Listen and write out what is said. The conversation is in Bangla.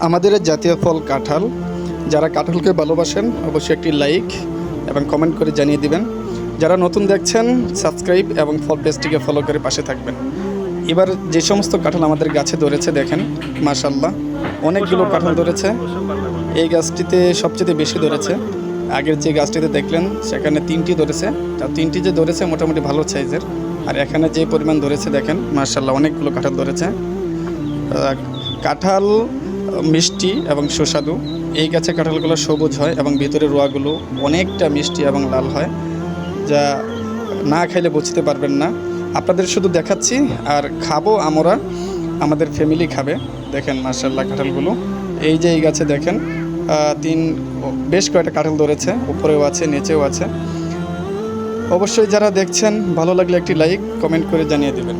আমাদের জাতীয় ফল কাঁঠাল। যারা কাঁঠালকে ভালোবাসেন অবশ্যই একটি লাইক এবং কমেন্ট করে জানিয়ে দিবেন। যারা নতুন দেখছেন সাবস্ক্রাইব এবং পেজটিকে ফলো করে পাশে থাকবেন। এবার যে সমস্ত কাঁঠাল আমাদের গাছে ধরেছে দেখেন, মাশাআল্লাহ অনেকগুলো কাঁঠাল ধরেছে। এই গাছটিতে সবচেয়ে বেশি ধরেছে। আগের যে গাছটিতে দেখলেন সেখানে 3টি ধরেছে, তা 3টি যে ধরেছে মোটামুটি ভালো সাইজের। আর এখানে যে পরিমাণ ধরেছে দেখেন, মাশাআল্লাহ অনেকগুলো কাঁঠাল ধরেছে। কাঁঠাল মিষ্টি এবং সুস্বাদু। এই গাছে কাঁঠালগুলো সবুজ হয় এবং ভিতরের রোয়াগুলো অনেকটা মিষ্টি এবং লাল হয়, যা না খাইলে বুঝতে পারবেন না। আপনাদের শুধু দেখাচ্ছি আর খাবো আমরা, আমাদের ফ্যামিলি খাবে। দেখেন মাশাআল্লাহ কাঁঠালগুলো। এই যে এই গাছে দেখেন বেশ কয়েকটা কাঁঠাল ধরেছে, উপরেও আছে নিচেও আছে। অবশ্যই যারা দেখছেন ভালো লাগলে একটি লাইক কমেন্ট করে জানিয়ে দেবেন।